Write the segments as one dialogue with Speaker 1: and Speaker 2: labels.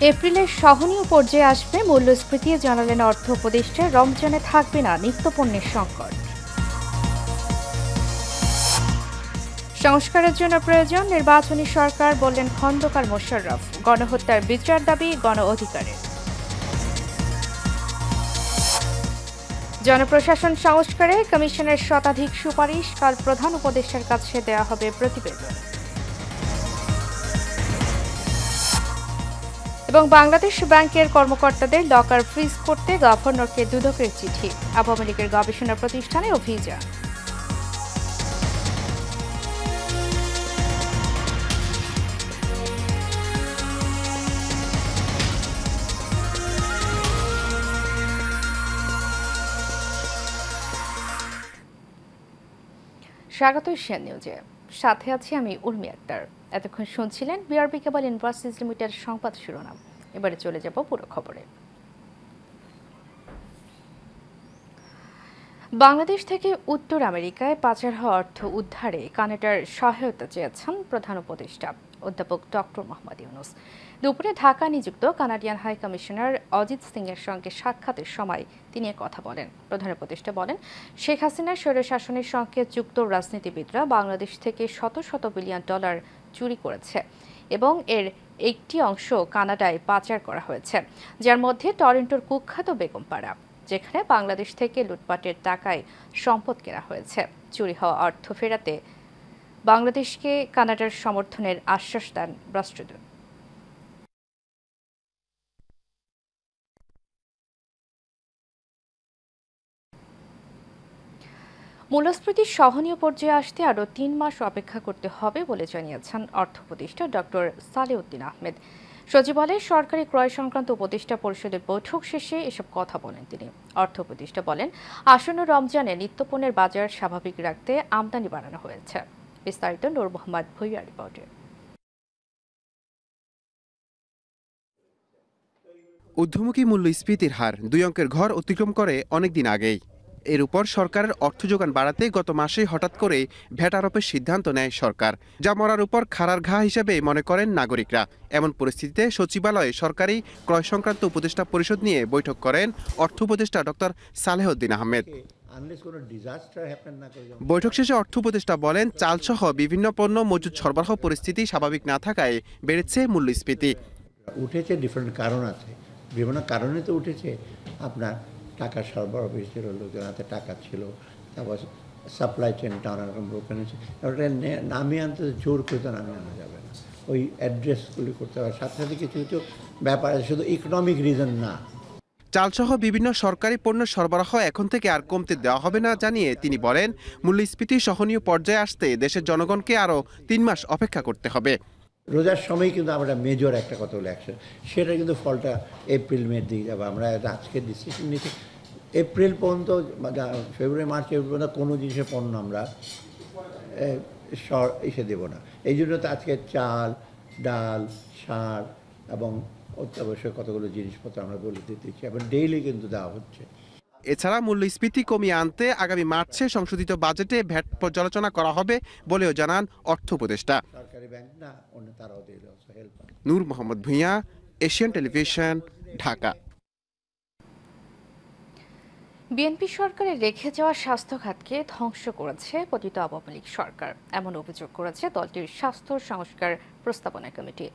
Speaker 1: এপ্রিলের সহনীয় পর্যায়ে আসবে মূল্যস্ফীতি, জানালেন অর্থ উপদেষ্টা। রমজানে থাকবে না নিত্যপণ্যের সংকট। সংস্কারের জন্য প্রয়োজন নির্বাচনী সরকার, বললেন খন্দকার মোশাররফ। গণহত্যার বিচার দাবি গণ অধিকারের। জনপ্রশাসন সংস্কারে কমিশনের শতাধিক সুপারিশ, কাল প্রধান উপদেষ্টার কাছে দেওয়া হবে প্রতিবেদন। এবং বাংলাদেশ ব্যাংকের কর্মকর্তাদের লকার ফ্রিজ করতে গভর্নরকে দুদকের চিঠি। আওয়ামী লীগের গবেষণা প্রতিষ্ঠানে অভিযান। স্বাগত এশিয়ান নিউজে, সাথে আছি আমি উর্মি আক্তার। এতক্ষণ শুনছিলেন বিআরবি কেবল ইনভার্সিস লিমিটেড সংবাদ শিরোনাম। এবারে চলে যাব পুরো খবরে। বাংলাদেশ থেকে উত্তর আমেরিকায় পাচার হওয়া অর্থ উদ্ধারে কানাডার সহায়তা চেয়েছেন প্রধান উপদেষ্টা অধ্যাপক ডক্টর মোহাম্মদ ইউনুস। দুপুরে ঢাকা নিযুক্ত Canadian high commissioner Ajit Singh এর সঙ্গে সাক্ষাতের সময় তিনি কথা বলেন। প্রধান উপদেষ্টা বলেন, শেখ হাসিনার স্বৈরশাসনের সঙ্গে যুক্ত রাজনীতিবিদরা বাংলাদেশ থেকে শত শত বিলিয়ন ডলার চুরি করেছে এবং এর একটি অংশ কানাডায় পাচার করা হয়েছে, যার মধ্যে টরন্টোর কুখ্যাত বেগমপাড়া, যেখানে বাংলাদেশ থেকে লুটপাটের টাকায় সম্পদ কেনা হয়েছে। চুরি হওয়া অর্থ ফেরাতে বাংলাদেশকে কানাডার সমর্থনের আশ্বাস দেন রাষ্ট্রদূত। মূল্যস্ফীতি সহনীয় পর্যায়ে আসতে আরও ৩ মাস অপেক্ষা করতে হবে বলে জানিয়েছেন অর্থ উপদেষ্টা ডক্টর সালেউদ্দিন আহমেদ। সচিবালয়ে সরকারি ক্রয় সংক্রান্ত উপদেষ্টা পরিষদের বৈঠক শেষে এসব কথা বলেন তিনি। অর্থ উপদেষ্টা বলেন, আসন্ন রমজানে নিত্যপণ্যের বাজার স্বাভাবিক রাখতে আমদানি বাড়ানো হয়েছে। বিস্তারিত নূর মোহাম্মদ ভুইয়া রিপোর্টে।
Speaker 2: ঊর্ধ্বমুখী মূল্যস্ফীতির হার 2 অঙ্কের ঘর অতিক্রম করে অনেকদিন আগেই। এর উপর সরকারের অর্থ যোগান বাড়াতে গত মাসে হঠাৎ করে ভ্যাট আরোপের সিদ্ধান্ত নেয় সরকার, যা মরার উপর খাড়ার ঘা হিসেবে মনে করেন নাগরিকরা। এমন পরিস্থিতিতে সচিবালয়ে সরকারি ক্রয় সংক্রান্ত উপদেষ্টা পরিষদ নিয়ে বৈঠক করেন অর্থ উপদেষ্টা ডক্টর সালেউদ্দিন আহমেদ। বৈঠক শেষে অর্থ উপদেষ্টা বলেন, চালসহ বিভিন্ন পণ্য মজুদ সরবরাহ পরিস্থিতি স্বাভাবিক না থাকায় বেড়েছে মূল্যস্ফীতি।
Speaker 3: উঠেছে ডিফারেন্ট কারণ আছে, বিভিন্ন কারণে তো উঠেছে। আপনার টাকা সরবরাহ বেশি ছিল, লোকজন হাতে টাকা ছিল, তারপর সাপ্লাই চেনটা অনেকরকম ব্রোকেন হয়েছে। ওটা নামিয়ে আনতে জোর করে তো নামিয়ে আনা যাবে না, ওই অ্যাড্রেসগুলি করতে হবে। সাথে সাথে কিছু কিছু ব্যাপার আছে, শুধু ইকোনমিক রিজন না।
Speaker 2: চালসহ বিভিন্ন সরকারি পণ্য সরবরাহ এখন থেকে আর কমতে দেওয়া হবে না জানিয়ে তিনি বলেন, মূল্যস্ফীতি সহনীয় পর্যায়ে আসতে দেশের জনগণকে আরও 3 মাস অপেক্ষা করতে হবে।
Speaker 3: রোজার সময় কিন্তু আমরা মেজর একটা কথা বলে অ্যাকশন, সেটা কিন্তু ফলটা এপ্রিল মের দিকে যাবে। আমরা আজকে ডিসিশন নিচ্ছি এপ্রিল পর্যন্ত, ফেব্রুয়ারি মার্চ এপ্রিল পর্যন্ত কোনো জিনিসের পণ্য আমরা এসে দেবো না। এই জন্য তো আজকে চাল, ডাল, সার এবং অত্যাবশ্যক কতগুলো জিনিসপত্র আমরা বলে দিতেছি এবং ডেইলি কিন্তু দেওয়া হচ্ছে।
Speaker 2: এছাড়া মূল্যস্ফীতি কমিয়ে আনতে আগামী মার্চে সংশোধিত বাজেটে ভ্যাট পর্যালোচনা করা হবে বলেও জানান অর্থ উপদেষ্টা।
Speaker 3: সরকারি ব্যাংক না, অন্য তারাও দিল help.
Speaker 2: Noor Mohammad Bhuiyan, Asian television, Dhaka.
Speaker 1: BNP সরকারের রেখে যাওয়া স্বাস্থ্য খাতকে ধ্বংস করেছে পতিত আওয়ামী লীগ সরকার, এমন অভিযোগ করেছে দলটির স্বাস্থ্য সংস্কার প্রস্তাবনা কমিটি।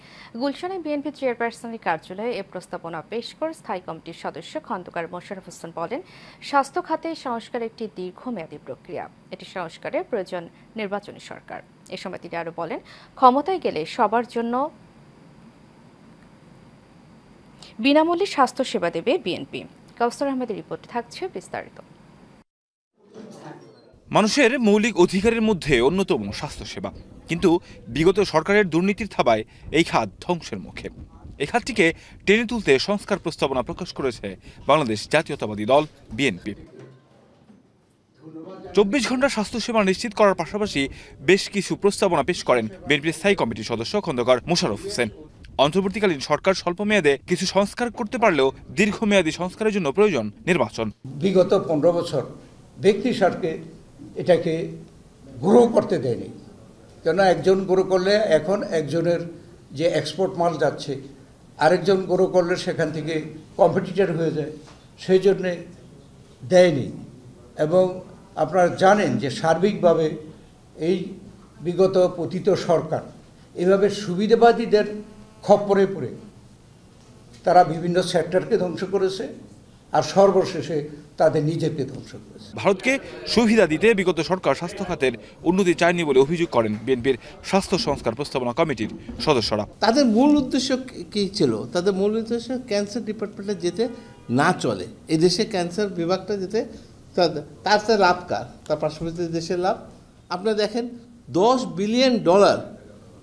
Speaker 1: গুলশানে বিএনপি চেয়ারপারসনের কার্যালয়ে এ প্রস্তাবনা পেশ করে স্থায়ী কমিটির সদস্য খন্দকার মোশাররফ হোসেন বলেন, স্বাস্থ্য খাতে সংস্কার একটি দীর্ঘমেয়াদী প্রক্রিয়া, এটি সংস্কারের প্রয়োজন নির্বাচনী সরকার। এ সময় তিনি আরো বলেন, ক্ষমতায় গেলে সবার জন্য বিনামূল্যে স্বাস্থ্য সেবা দেবে বিএনপি। কাউসার আহমেদের রিপোর্টে থাকছে বিস্তারিত।
Speaker 4: মানুষের মৌলিক অধিকারের মধ্যে অন্যতম স্বাস্থ্যসেবা, কিন্তু বিগত সরকারের দুর্নীতির থাবায় এই খাত ধ্বংসের মুখে। এই খাতটিকে টেনে তুলতে সংস্কার প্রস্তাবনা প্রকাশ করেছে বাংলাদেশ জাতীয়তাবাদী দল বিএনপি। 24 ঘন্টা স্বাস্থ্যসেবা নিশ্চিত করার পাশাপাশি বেশ কিছু প্রস্তাবনা পেশ করেন বিএনপির স্থায়ী কমিটির সদস্য খন্দকার মোশাররফ হোসেন। অন্তর্বর্তীকালীন সরকার স্বল্প মেয়াদে কিছু সংস্কার করতে পারলেও দীর্ঘমেয়াদী সংস্কারের জন্য প্রয়োজন নির্বাচন।
Speaker 5: বিগত 15 বছর ব্যক্তি স্বার্থে এটাকে গ্রো করতে দেয়নি, কেন একজন গ্রো করলে এখন একজনের যে এক্সপোর্ট মাল যাচ্ছে আরেকজন গ্রো করলে সেখান থেকে কম্পিটিটর হয়ে যায়, সেই জন্যে দেয়নি। এবং আপনারা জানেন যে সার্বিকভাবে এই বিগত পতিত সরকার এভাবে সুবিধাবাদীদের খপ্পরে পড়ে তারা বিভিন্ন সেক্টরকে ধ্বংস করেছে আর সর্বশেষে তাদের নিজেকে ধ্বংস করেছে।
Speaker 4: ভারতকে সুবিধা দিতে বিগত সরকার স্বাস্থ্য খাতের উন্নতি চায়নি বলে অভিযোগ করেন বিএনপির স্বাস্থ্য সংস্কার প্রস্তাবনা কমিটির সদস্যরা।
Speaker 6: তাদের মূল উদ্দেশ্য কী ছিল? তাদের মূল উদ্দেশ্য ক্যান্সার ডিপার্টমেন্টে যেতে না চলে, এই দেশে ক্যান্সার বিভাগটা যেতে, তার লাভ কার? তার পার্শ্ববর্তী দেশের লাভ। আপনারা দেখেন $10 বিলিয়ন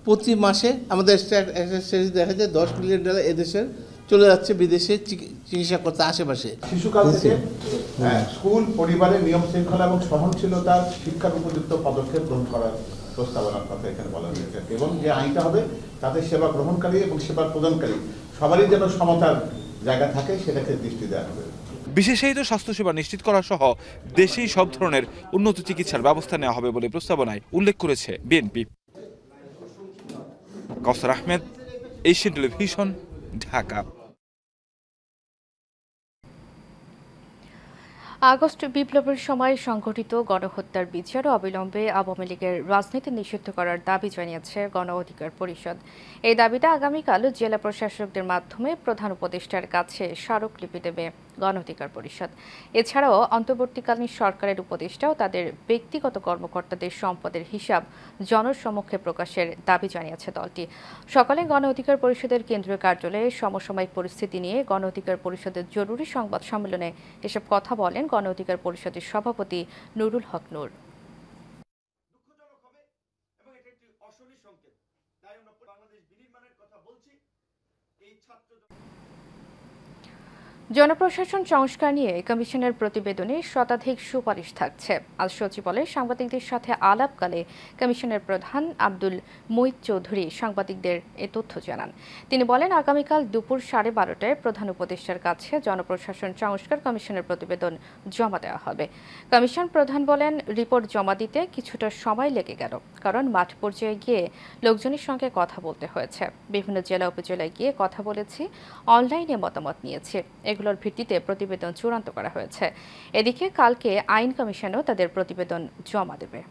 Speaker 6: প্রতি মাসে আমাদের দেখা যায় $10 বিলিয়ন এদেশের চলে যাচ্ছে বিদেশে চিকিৎসা করতে আশেপাশে।
Speaker 7: শিশুকাল থেকে স্কুল পরিবারের নিয়ম শৃঙ্খলা এবং সহনশীলতার শিক্ষার উপযুক্ত পদক্ষেপ গ্রহণ করার প্রস্তাবনার কথা এখানে বলা হয়েছে এবং যে আইনটা হবে তাতে সেবা গ্রহণকারী এবং সেবা প্রদানকারী সবারই যেন সমতার জায়গা থাকে সেটাকে দৃষ্টি দেওয়া হবে।
Speaker 4: বিশেষায়িত স্বাস্থ্যসেবা নিশ্চিত করা সহ দেশেই সব ধরনের উন্নত চিকিৎসার ব্যবস্থা নেওয়া হবে বলে প্রস্তাবনায় উল্লেখ করেছে BNP. Kawsar Ahmed, Asian television, Dhaka.
Speaker 1: August বিপ্লবের সময় সংঘটিত গণহত্যার বিচার অবিলম্বে আওয়ামী লীগের রাজনীতি নিষিদ্ধ করার দাবি জানিয়েছে গণ অধিকার পরিষদ। এই দাবিতে আগামীকাল জেলা প্রশাসকদের মাধ্যমে প্রধান উপদেষ্টার কাছে স্মারকলিপি দেবে গণ অধিকার পরিষদ। এছাড়াও অন্তর্বর্তীকালীন সরকারের উপদেষ্টাও তাদের ব্যক্তিগত কর্মকর্তাদের সম্পদের হিসাব জনসমক্ষে প্রকাশের দাবি জানিয়েছে দলটি। সকালে গণ অধিকার পরিষদের কেন্দ্রীয় কার্যালয়ে সমসাময়িক পরিস্থিতি নিয়ে গণ অধিকার পরিষদের জরুরি সংবাদ সম্মেলনে এসব কথা বলেন গণ অধিকার পরিষদের সভাপতি নুরুল হক নূর। জনপ্রশাসন সংস্কার নিয়ে কমিশনের প্রতিবেদনে শতাধিক সুপারিশ থাকছে। আজ সচিবালয়ে সাংবাদিকদের সাথে আলাপকালে কমিশনের প্রধান আব্দুল মুইত চৌধুরী সাংবাদিকদের এ তথ্য জানান। তিনি বলেন, আগামীকাল দুপুর 12:30টায় প্রধান উপদেষ্টার কাছে জনপ্রশাসন সংস্কার কমিশনের প্রতিবেদন জমা দেওয়া হবে। কমিশন প্রধান বলেন, রিপোর্ট জমা দিতে কিছুটা সময় লেগে গেল, কারণ মাঠ পর্যায়ে গিয়ে লোকজনের সঙ্গে কথা বলতে হয়েছে। বিভিন্ন জেলা উপজেলায় গিয়ে কথা বলেছি, অনলাইনে মতামত নিয়েছি, এগুলোর ভিত্তিতে প্রতিবেদন চূড়ান্ত করা হয়েছে। এদিকে কালকে আইন কমিশনও তাদের প্রতিবেদন জমা দেবে।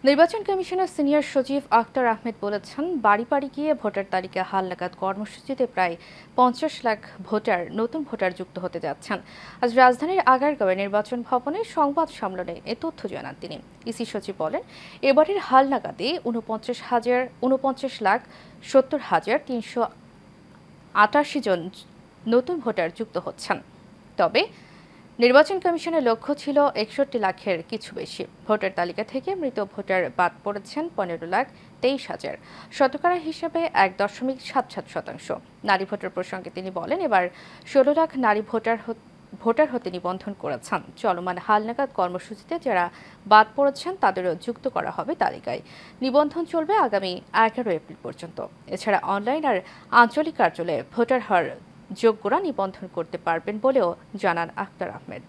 Speaker 1: নির্বাচন কমিশনের সিনিয়র সচিব আখতার আহমেদ বলেছেন, বাড়ি বাড়ি গিয়ে ভোটার তালিকা হালনাগাদ কর্মসূচিতে প্রায় 50 লাখ ভোটার নতুন ভোটার যুক্ত হতে যাচ্ছেন। আজ রাজধানীর আগারগাঁওয়ে নির্বাচন ভবনে সংবাদ সম্মেলনে এ তথ্য জানান তিনি। ইসি সচিব বলেন, এবারের হালনাগাদে 49,70,388 জন নতুন ভোটার যুক্ত হচ্ছেন। তবে নির্বাচন কমিশনের লক্ষ্য ছিল 61 লাখের কিছু বেশি। ভোটার তালিকা থেকে মৃত ভোটার বাদ পড়েছেন 15,23,000। শতকরা হিসাবে 1.77%। নারী ভোটার প্রসঙ্গে তিনি বলেন, এবার 16 লাখ নারী ভোটার হতে নিবন্ধন করেছেন। চলমান হালনাগাদ কর্মসূচিতে যারা বাদ পড়েছেন তাদেরও যুক্ত করা হবে তালিকায়। নিবন্ধন চলবে আগামী 11 এপ্রিল পর্যন্ত। এছাড়া অনলাইন আর আঞ্চলিক কার্যালয়ে ভোটার হওয়ার যোগ্যরা নিবন্ধন করতে পারবেন বলেও জানান আখতার আহমেদ।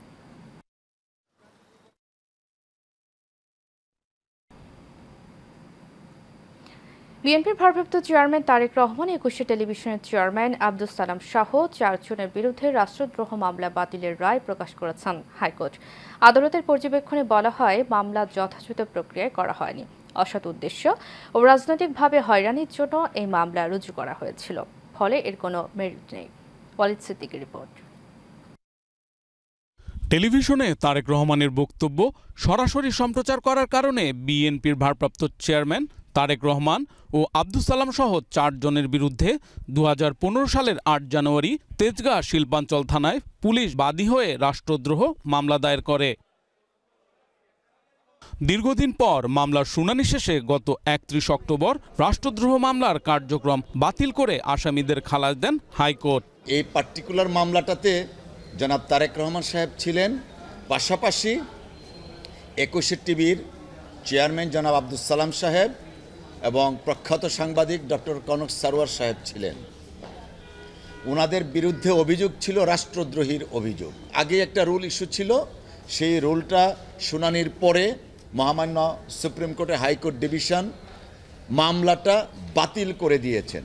Speaker 1: বিএনপির ভারপ্রাপ্ত চেয়ারম্যান তারেক রহমান, 21 টেলিভিশনের চেয়ারম্যান আব্দুস সালাম সহ 4 জনের বিরুদ্ধে রাষ্ট্রদ্রোহ মামলা বাতিলের রায় প্রকাশ করেছেন হাইকোর্ট। আদালতের পর্যবেক্ষণে বলা হয়, মামলা যথাযথ প্রক্রিয়ায় করা হয়নি। অসৎ উদ্দেশ্য ও রাজনৈতিকভাবে হয়রানির জন্য এই মামলা রুজু করা হয়েছিল। ফলে এর কোনো মেরিট নেই। ওয়ালিদ সিদ্দিকীর রিপোর্ট।
Speaker 8: টেলিভিশনে তারেক রহমানের বক্তব্য সরাসরি সম্প্রচার করার কারণে বিএনপির ভারপ্রাপ্ত চেয়ারম্যান তারেক রহমান ও আব্দুস সালাম সহ 4 জনের বিরুদ্ধে 2015 সালের 8 জানুয়ারি তেজগাঁ শিল্পাঞ্চল থানায় পুলিশ বাদী হয়ে রাষ্ট্রদ্রোহ মামলা দায়ের করে। দীর্ঘদিন পর মামলার শুনানি শেষে গত 31 অক্টোবর রাষ্ট্রদ্রোহ মামলার কার্যক্রম বাতিল করে আসামিদের খালাস দেন হাইকোর্ট।
Speaker 9: এই পার্টিকুলার মামলাটাতে জনাব তারেক রহমান সাহেব ছিলেন, পাশাপাশি 21 টিভির চেয়ারম্যান জনাব আব্দুস সালাম সাহেব এবং প্রখ্যাত সাংবাদিক ডক্টর কনক সারোয়ার সাহেব ছিলেন। ওনাদের বিরুদ্ধে অভিযোগ ছিল রাষ্ট্রদ্রোহীর অভিযোগ। আগে একটা রুল ইস্যু ছিল, সেই রুলটা শুনানির পরে মহামান্য সুপ্রিম কোর্টের হাইকোর্ট ডিভিশন মামলাটা বাতিল করে দিয়েছেন।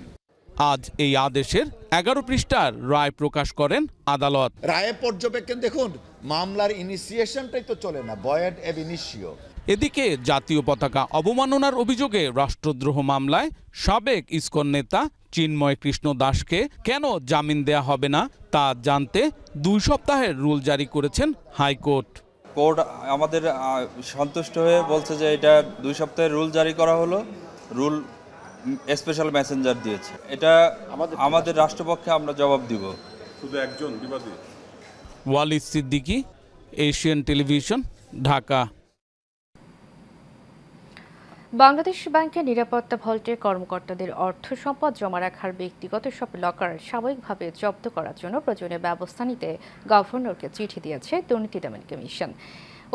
Speaker 8: আজ এই আদেশের 11 পৃষ্ঠার রায় প্রকাশ করেন আদালত।
Speaker 9: রায়ে পর্যবেক্ষণ দেখুন, মামলার ইনিশিয়েশনটাই তো চলে না, ভয়েড এব ইনিশিও।
Speaker 8: এদিকে জাতীয় পতাকা অবমাননার অভিযোগে রাষ্ট্রদ্রোহ মামলায় সাবেক ইসকন নেতা চিন্ময় কৃষ্ণ দাসকে কেন জামিন দেয়া হবে না তা জানতে 2 সপ্তাহের রুল জারি করেছেন হাইকোর্ট।
Speaker 10: কোর্ট আমাদের সন্তুষ্ট হয়ে বলছে যে এটা 2 সপ্তাহের রুল জারি করা হলো, রুল স্পেশাল মেসেঞ্জার দিয়েছে। এটা আমাদের রাষ্ট্রপক্ষে আমরা জবাব দিব।
Speaker 11: শুধু একজন বিবাদী।
Speaker 8: Walid Siddiqui, Asian television, Dhaka.
Speaker 1: বাংলাদেশ ব্যাংকের নিরাপত্তা ভল্টে কর্মকর্তাদের অর্থ সম্পদ জমা রাখার ব্যক্তিগত সব লকার সাময়িকভাবে জব্দ করার জন্য প্রয়োজনীয় ব্যবস্থা নিতে গভর্নরকে চিঠি দিয়েছে দুর্নীতি দমন কমিশন।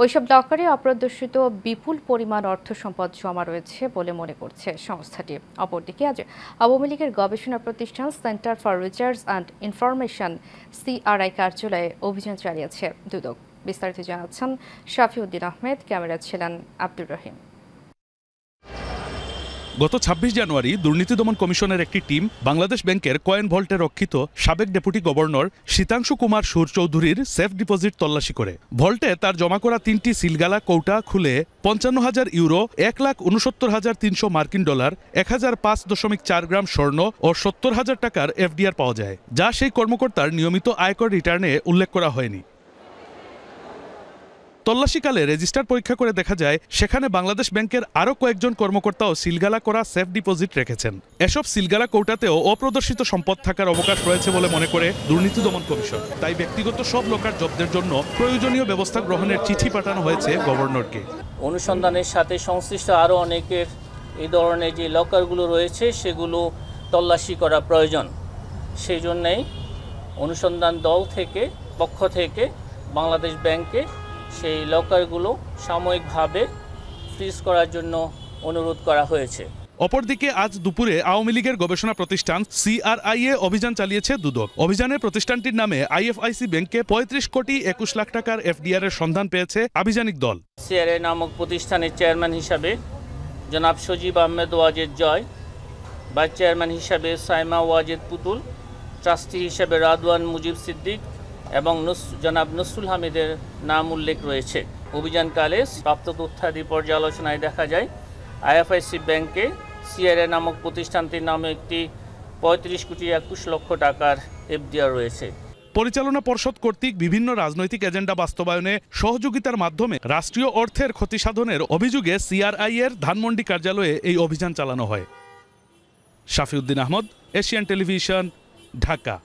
Speaker 1: ওইসব লকারে অপ্রদর্শিত বিপুল পরিমাণ অর্থ সম্পদ জমা রয়েছে বলে মনে করছে সংস্থাটি। অপরদিকে আজ আওয়ামী লীগের গবেষণা প্রতিষ্ঠান centre for research and information CRI কার্যালয়ে অভিযান চালিয়েছে দুদক। বিস্তারিত জানাচ্ছেন শাফিউদ্দিন আহমেদ, ক্যামেরা ছিলেন আব্দুর রহিম।
Speaker 12: গত 26 জানুয়ারি দুর্নীতি দমন কমিশনের একটি টিম বাংলাদেশ ব্যাংকের কয়েন ভল্টে রক্ষিত সাবেক ডেপুটি গভর্নর শীতাংশু কুমার সুর চৌধুরীর সেফ ডিপোজিট তল্লাশি করে ভল্টে তার জমা করা 3টি সিলগালা কৌটা খুলে 55,000 ইউরো, 1,69,300 মার্কিন ডলার, 1005.4 গ্রাম স্বর্ণ ও 70,000 টাকার FDR পাওয়া যায়, যা সেই কর্মকর্তার নিয়মিত আয়কর রিটার্নে উল্লেখ করা হয়নি। তল্লাশিকালে রেজিস্টার পরীক্ষা করে দেখা যায় সেখানে বাংলাদেশ ব্যাংকের আরও কয়েকজন কর্মকর্তাও সিলগালা করা সেফ ডিপোজিট রেখেছেন। এসব সিলগালা কৌটাতেও অপ্রদর্শিত সম্পদ থাকার অবকাশ রয়েছে বলে মনে করে দুর্নীতি দমন কমিশন। তাই ব্যক্তিগত সব লকার জব্দের জন্য প্রয়োজনীয় ব্যবস্থা গ্রহণের চিঠি পাঠানো হয়েছে গভর্নরকে।
Speaker 13: অনুসন্ধানের সাথে সংশ্লিষ্ট আরও অনেকের এই ধরনের যে লকারগুলো রয়েছে সেগুলো তল্লাশি করা প্রয়োজন। সেই জন্যেই অনুসন্ধান দল পক্ষ থেকে বাংলাদেশ ব্যাংকে সেই লকারগুলো সাময়িকভাবে ফ্রিজ করার জন্য অনুরোধ করা হয়েছে।
Speaker 12: অপরদিকে আজ দুপুরে আওয়ামী লীগের গবেষণা প্রতিষ্ঠান CRI এ অভিযান চালিয়েছে দুদক। অভিযানে প্রতিষ্ঠানটির নামে IFIC ব্যাংকে 35 কোটি 21 লাখ টাকার FDR এর সন্ধান পেয়েছে আভিযানিক দল।
Speaker 13: CRI নামক প্রতিষ্ঠানের চেয়ারম্যান হিসাবে জনাব সজীব আহমেদ ওয়াজেদ জয়, ভাইস চেয়ারম্যান হিসাবে সাইমা ওয়াজেদ পুতুল, ট্রাস্টি হিসাবে রাদওয়ান মুজিব সিদ্দিক এবং জনাব নসরুল হামিদের নাম উল্লেখ রয়েছে। অভিযানকালে প্রাপ্ত তথ্যাদি পর্যালোচনায় দেখা যায় IFIC ব্যাংকে CRI নামক প্রতিষ্ঠানটির নামে একটি 35 কোটি 21 লক্ষ টাকার FDR রয়েছে।
Speaker 12: পরিচালনা পর্ষদ কর্তৃক বিভিন্ন রাজনৈতিক এজেন্ডা বাস্তবায়নে সহযোগিতার মাধ্যমে রাষ্ট্রীয় অর্থের ক্ষতি সাধনের অভিযোগে CRI এর ধানমন্ডি কার্যালয়ে এই অভিযান চালানো হয়। শাফিউদ্দিন আহমদ, এশিয়ান টেলিভিশন, ঢাকা।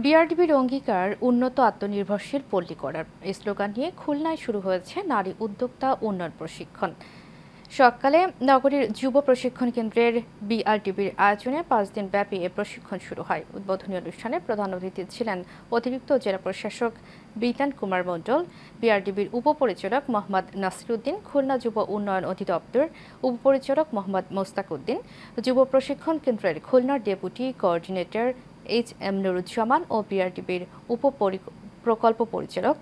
Speaker 1: BRDBর অঙ্গীকার উন্নত আত্মনির্ভরশীল পল্লী করার এই স্লোগান নিয়ে খুলনায় শুরু হয়েছে নারী উদ্যোক্তা উন্নয়ন প্রশিক্ষণ। সকালে নগরীর যুব প্রশিক্ষণ কেন্দ্রের BRDBর আয়োজনে 5 দিন ব্যাপী এ প্রশিক্ষণ শুরু হয়। উদ্বোধনী অনুষ্ঠানে প্রধান অতিথি ছিলেন অতিরিক্ত জেলা প্রশাসক বিতান কুমার মণ্ডল, BRDBর উপপরিচালক মোহাম্মদ নাসিরউদ্দিন, খুলনা যুব উন্নয়ন অধিদপ্তর উপপরিচালক মোহাম্মদ মোস্তাক উদ্দিন, যুব প্রশিক্ষণ কেন্দ্রের খুলনার ডেপুটি কোঅর্ডিনেটর HM নুরুজ্জামান ও BRDBর প্রকল্প পরিচালক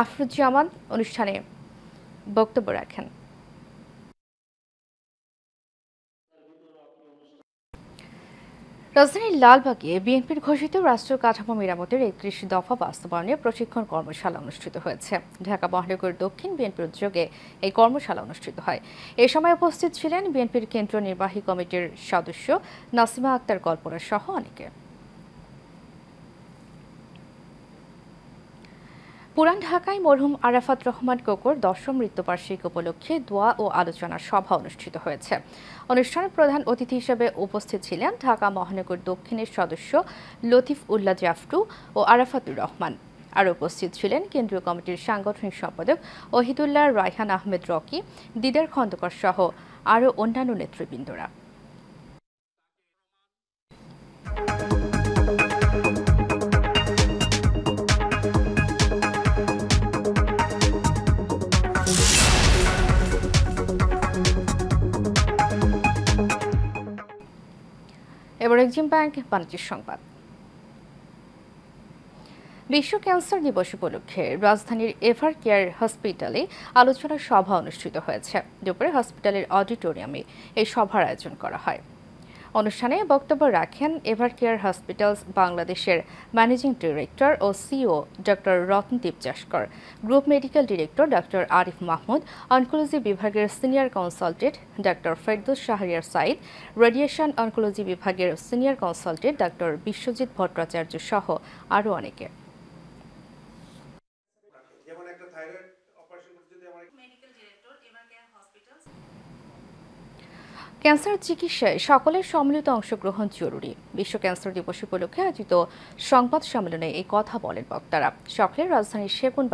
Speaker 1: আফরুজ্জামান অনুষ্ঠানে বক্তব্য রাখেন। রাজধানীর লালবাগে বিএনপির ঘোষিত রাষ্ট্রীয় কাঠামো মেরামতের 31 দফা বাস্তবায়নে প্রশিক্ষণ কর্মশালা অনুষ্ঠিত হয়েছে। ঢাকা মহানগর দক্ষিণ বিএনপির উদ্যোগে এই কর্মশালা অনুষ্ঠিত হয়। এ সময় উপস্থিত ছিলেন বিএনপির কেন্দ্রীয় নির্বাহী কমিটির সদস্য নাসিমা আক্তার কল্পনা সহ অনেকে। পুরান ঢাকায় মরহুম আরাফাত রহমান কোকোর 10ম মৃত্যুবার্ষিকী উপলক্ষে দোয়া ও আলোচনা সভা অনুষ্ঠিত হয়েছে। অনুষ্ঠানে প্রধান অতিথি হিসেবে উপস্থিত ছিলেন ঢাকা মহানগর দক্ষিণের সদস্য লতিফ উল্লাহ জাফরু ও আরাফাতুর রহমান। আরও উপস্থিত ছিলেন কেন্দ্রীয় কমিটির সাংগঠনিক সম্পাদক ওহিদুল্লাহ রায়হান আহমেদ রকি, দিদার খন্দকার সহ আরও অন্যান্য নেতৃবৃন্দরা। এক্সিম ব্যাংক বাণিজ্যিক সংবাদ। বিশ্ব ক্যান্সার দিবস উপলক্ষে রাজধানীর এভার কেয়ার হসপিটালে আলোচনা সভা অনুষ্ঠিত হয়েছে। দুপুরে হসপিটালের অডিটোরিয়ামে এই সভার আয়োজন করা হয়। অনুষ্ঠানে বক্তব্য রাখেন এভার কেয়ার হসপিটালস বাংলাদেশের ম্যানেজিং ডিরেক্টর ও CEO doctor Ratnadeep Chashkar, group medical director doctor Arif Mahmud, oncology বিভাগের senior consultant doctor Ferdous Shahriar Saeed, radiation oncology বিভাগের senior consultant doctor Biswajit Bhattacharya সহ আরও অনেকে। ক্যান্সার চিকিৎসায় সকলের সম্মিলিত অংশগ্রহণ জরুরি। বিশ্ব ক্যান্সার দিবস উপলক্ষে আয়োজিত সংবাদ সম্মেলনে এই কথা বলেন বক্তারা। সকালে রাজধানীর সেগুন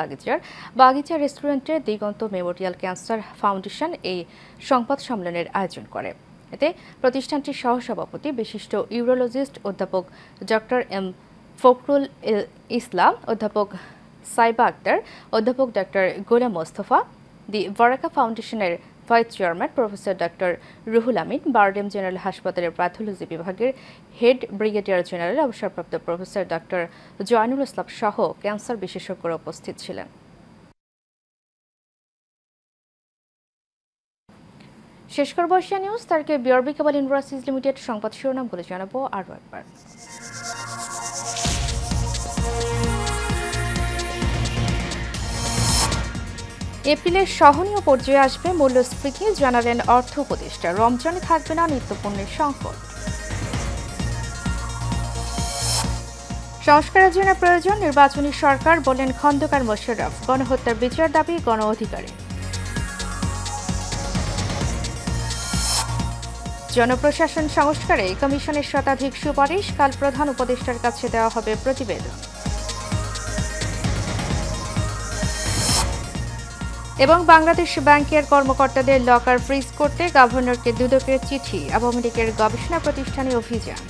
Speaker 1: বাগিচা রেস্টুরেন্টের দিগন্ত মেমোরিয়াল ক্যান্সার ফাউন্ডেশন এই সংবাদ সম্মেলনের আয়োজন করে। এতে প্রতিষ্ঠানটির সহসভাপতি বিশিষ্ট ইউরোলজিস্ট অধ্যাপক ডক্টর এম ফখরুল ইসলাম, অধ্যাপক সাইবা আক্তার, অধ্যাপক ডক্টর গোলাম মোস্তফা, দি বারাকা ফাউন্ডেশনের vice chairman professor doctor Ruhul Amin, BIRDEM general হাসপাতালের প্যাথোলজি বিভাগের হেড ব্রিগেডিয়ার জেনারেল অবসরপ্রাপ্ত প্রফেসর ডক্টর জয়নুল ইসলাম সহ ক্যান্সার বিশেষজ্ঞরা উপস্থিত ছিলেন। শেষ করব এশিয়া নিউজ। তারকে বিআরবি কেবল ইন্ডাস্ট্রিজ লিমিটেড সংবাদ শিরোনামগুলো জানাবো আরও একবার। এপ্রিলের সহনীয় পর্যায়ে আসবে মূল্যস্ফীতি, জানালেন অর্থ উপদেষ্টা। রমজানে থাকবে না নিত্যপণ্যের সংকট। সংস্কারের জন্য প্রয়োজন নির্বাচনী সরকার, বলেন খন্দকার মোশাররফ। গণহত্যার বিচার দাবি গণ অধিকারে। জনপ্রশাসন সংস্কারে কমিশনের শতাধিক সুপারিশ, কাল প্রধান উপদেষ্টার কাছে দেওয়া হবে প্রতিবেদন। এবং বাংলাদেশ ব্যাংকের কর্মকর্তাদের লকার ফ্রিজ করতে গভর্নরকে দুদকের চিঠি, আওয়ামী লীগের গবেষণা প্রতিষ্ঠানে অভিযান।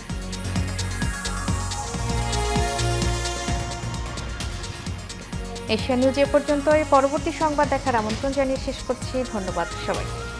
Speaker 1: এশিয়া নিউজ এ পর্যন্ত। পরবর্তী সংবাদ দেখার আমন্ত্রণ জানিয়ে শেষ করছি। ধন্যবাদ সবাইকে।